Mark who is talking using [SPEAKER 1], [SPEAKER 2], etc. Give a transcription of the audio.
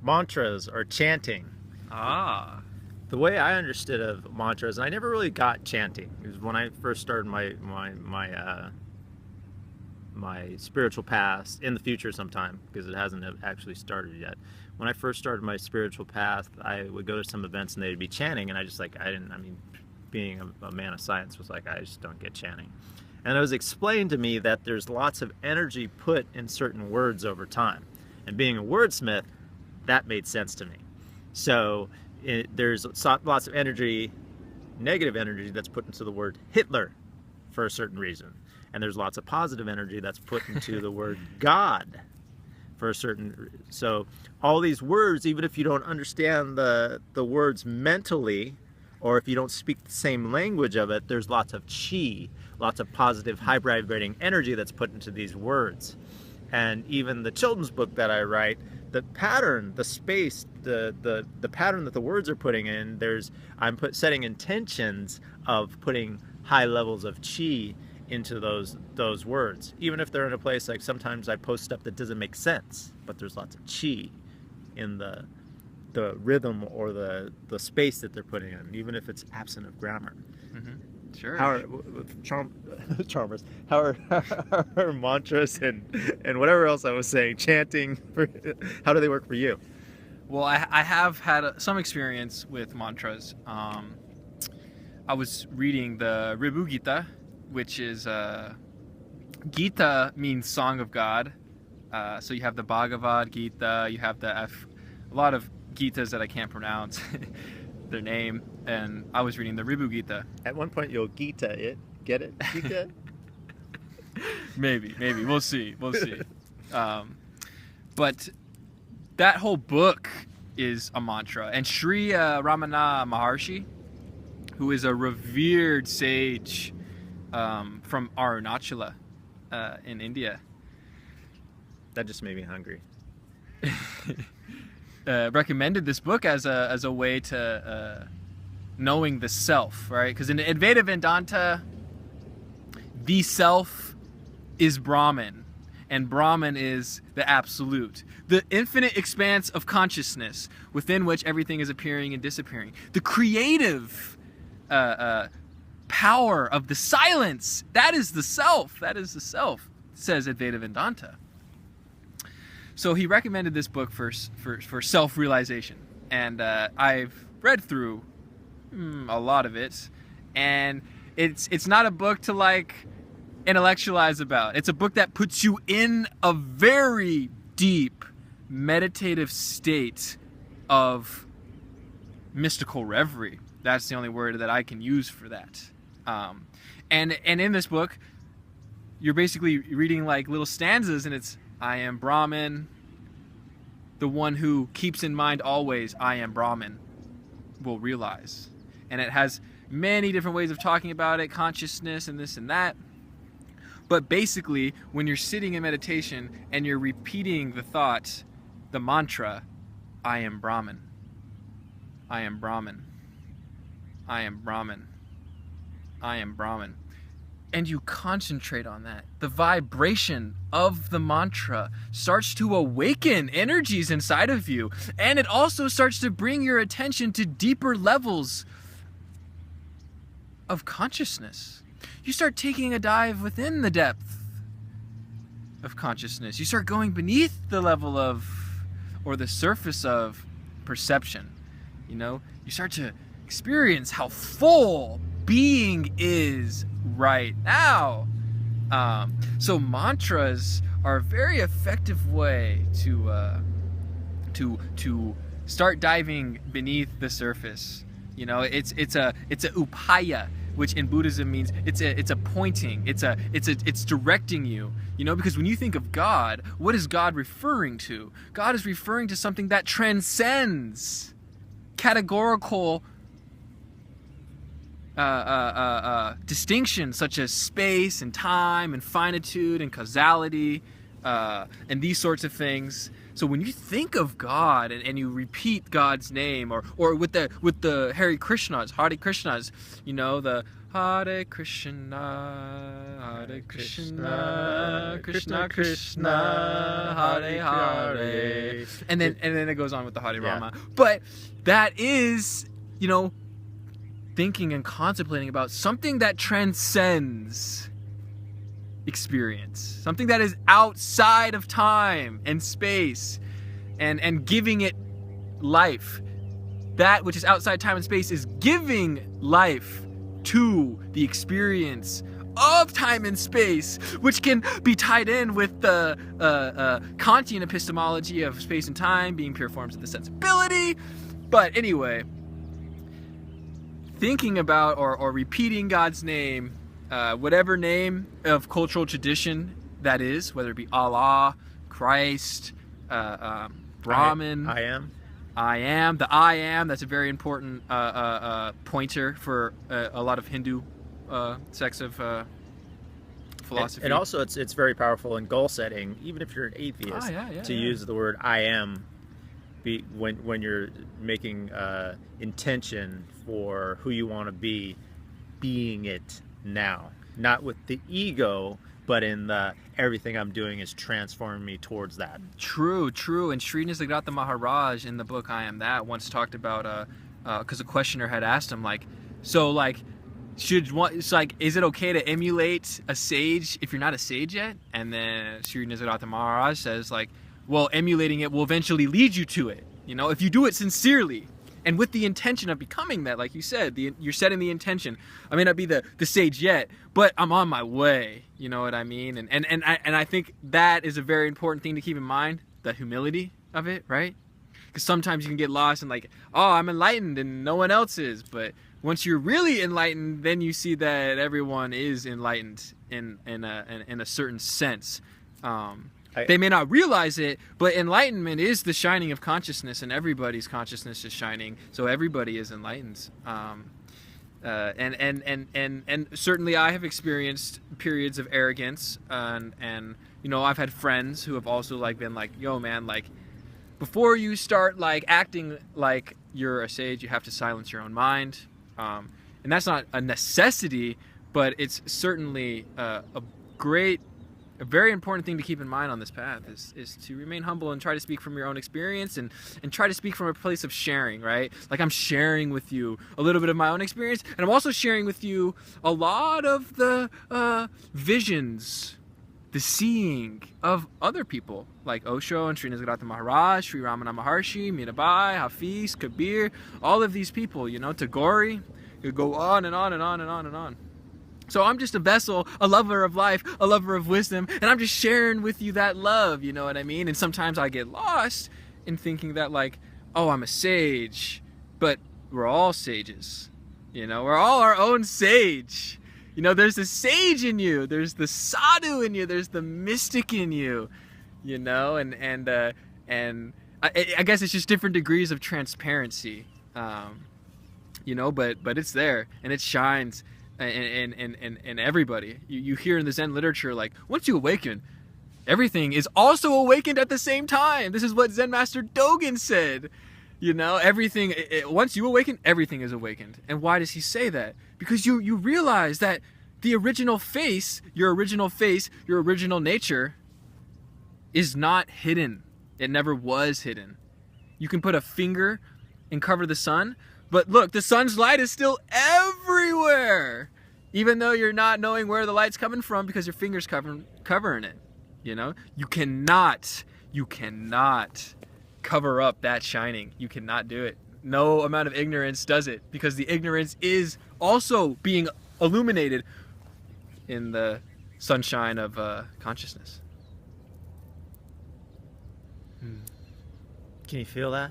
[SPEAKER 1] mantras or chanting.
[SPEAKER 2] Ah.
[SPEAKER 1] The way I understood of mantras, and I never really got chanting. It was when I first started my spiritual path in the future sometime, because it hasn't actually started yet. When I first started my spiritual path, I would go to some events and they'd be chanting, and I just being a man of science was like, I just don't get chanting. And it was explained to me that there's lots of energy put in certain words over time. And being a wordsmith, that made sense to me. So there's lots of energy, negative energy, that's put into the word Hitler for a certain reason. And there's lots of positive energy that's put into the word God for a certain. So all these words, even if you don't understand the words mentally, or if you don't speak the same language of it, there's lots of chi, lots of positive, high vibrating energy that's put into these words. And even the children's book that I write, the pattern, the space, the pattern that the words are putting in, I'm setting intentions of putting high levels of chi into those words. Even if they're in a place, like sometimes I post stuff that doesn't make sense, but there's lots of chi in the rhythm or the space that they're putting in, even if it's absent of grammar.
[SPEAKER 2] Mm-hmm. Sure.
[SPEAKER 1] How are mantras and whatever else I was saying, chanting, how do they work for you?
[SPEAKER 2] Well, I have had some experience with mantras. I was reading the Ribu Gita, which is Gita means Song of God. So you have the Bhagavad Gita, you have a lot of Gitas that I can't pronounce their name, and I was reading the Ribu Gita.
[SPEAKER 1] At one point you'll Gita it. Get it? Gita?
[SPEAKER 2] Maybe. We'll see. But that whole book is a mantra. And Sri Ramana Maharshi, who is a revered sage from Arunachala in India.
[SPEAKER 1] That just made me hungry.
[SPEAKER 2] Recommended this book as a way to knowing the self, right? Because in Advaita Vedanta, the self is Brahman, and Brahman is the absolute, the infinite expanse of consciousness within which everything is appearing and disappearing. The creative power of the silence, that is the self. That is the self, says Advaita Vedanta. So he recommended this book for self-realization, and I've read through a lot of it, and it's not a book to like intellectualize about. It's a book that puts you in a very deep meditative state of mystical reverie. That's the only word that I can use for that. And in this book, you're basically reading like little stanzas, and it's I am Brahman, the one who keeps in mind always I am Brahman will realize. And it has many different ways of talking about it, consciousness and this and that. But basically, when you're sitting in meditation and you're repeating the thought, the mantra, I am Brahman, I am Brahman, I am Brahman, I am Brahman, and you concentrate on that, the vibration of the mantra starts to awaken energies inside of you, and it also starts to bring your attention to deeper levels of consciousness. You start taking a dive within the depth of consciousness. You start going beneath the level of, or the surface of perception. You know, you start to experience how full being is right now. So mantras are a very effective way to start diving beneath the surface. You know, it's a upaya, which in Buddhism means it's a pointing, it's directing you. You know, because when you think of God, what is God referring to? God is referring to something that transcends categorical distinctions such as space and time and finitude and causality and these sorts of things. So when you think of God and you repeat God's name, or with the Hare Krishnas, you know, the Hare Krishna, Hare Krishna, Krishna Krishna, Hare Hare. And then it goes on with the Hare Rama. But that is, you know, thinking and contemplating about something that transcends experience, something that is outside of time and space, and giving it life. That which is outside time and space is giving life to the experience of time and space, which can be tied in with the Kantian epistemology of space and time being pure forms of the sensibility. But anyway, thinking about or repeating God's name, whatever name of cultural tradition that is, whether it be Allah, Christ, Brahman, I am, the I am, that's a very important pointer for a lot of Hindu sects of philosophy.
[SPEAKER 1] And also it's very powerful in goal setting, even if you're an atheist, to use the word I am when you're making intention for who you want to be, being it now. Not with the ego, but in the everything I'm doing is transforming me towards that.
[SPEAKER 2] True. And Sri Nisargadatta Maharaj in the book I Am That once talked about, because a questioner had asked him, like, so, like, is it okay to emulate a sage if you're not a sage yet? And then Sri Nisargadatta Maharaj says, like, well, emulating it will eventually lead you to it. You know, if you do it sincerely and with the intention of becoming that, like you said, you're setting the intention. I may not be the sage yet, but I'm on my way. You know what I mean? And I think that is a very important thing to keep in mind, the humility of it, right? Because sometimes you can get lost in, like, oh, I'm enlightened and no one else is. But once you're really enlightened, then you see that everyone is enlightened in a certain sense. They may not realize it, but enlightenment is the shining of consciousness, and everybody's consciousness is shining, so everybody is enlightened. And certainly I have experienced periods of arrogance, and you know, I've had friends who have also, like, been like, yo man, like, before you start, like, acting like you're a sage, you have to silence your own mind. And that's not a necessity, but it's certainly a very important thing to keep in mind on this path is to remain humble and try to speak from your own experience and try to speak from a place of sharing, right? Like, I'm sharing with you a little bit of my own experience, and I'm also sharing with you a lot of the visions, the seeing of other people like Osho and Sri Nisargadatta Maharaj, Sri Ramana Maharshi, Mirabai, Hafiz, Kabir, all of these people, you know, Tagore, you go on and on and on and on and on. So I'm just a vessel, a lover of life, a lover of wisdom, and I'm just sharing with you that love, you know what I mean? And sometimes I get lost in thinking that, like, oh, I'm a sage, but we're all sages, you know? We're all our own sage. You know, there's the sage in you, there's the sadhu in you, there's the mystic in you, you know? And I guess it's just different degrees of transparency, you know, but it's there, and it shines. And everybody, you hear in the Zen literature, like, once you awaken, everything is also awakened at the same time. This is what Zen Master Dogen said. You know, everything, once you awaken, everything is awakened. And why does he say that? Because you realize that the original face, your original nature is not hidden. It never was hidden. You can put a finger and cover the sun, but look, the sun's light is still everywhere, even though you're not knowing where the light's coming from because your finger's covering it. You know, you cannot cover up that shining. You cannot do it. No amount of ignorance does it, because the ignorance is also being illuminated in the sunshine of consciousness.
[SPEAKER 1] Can you feel that?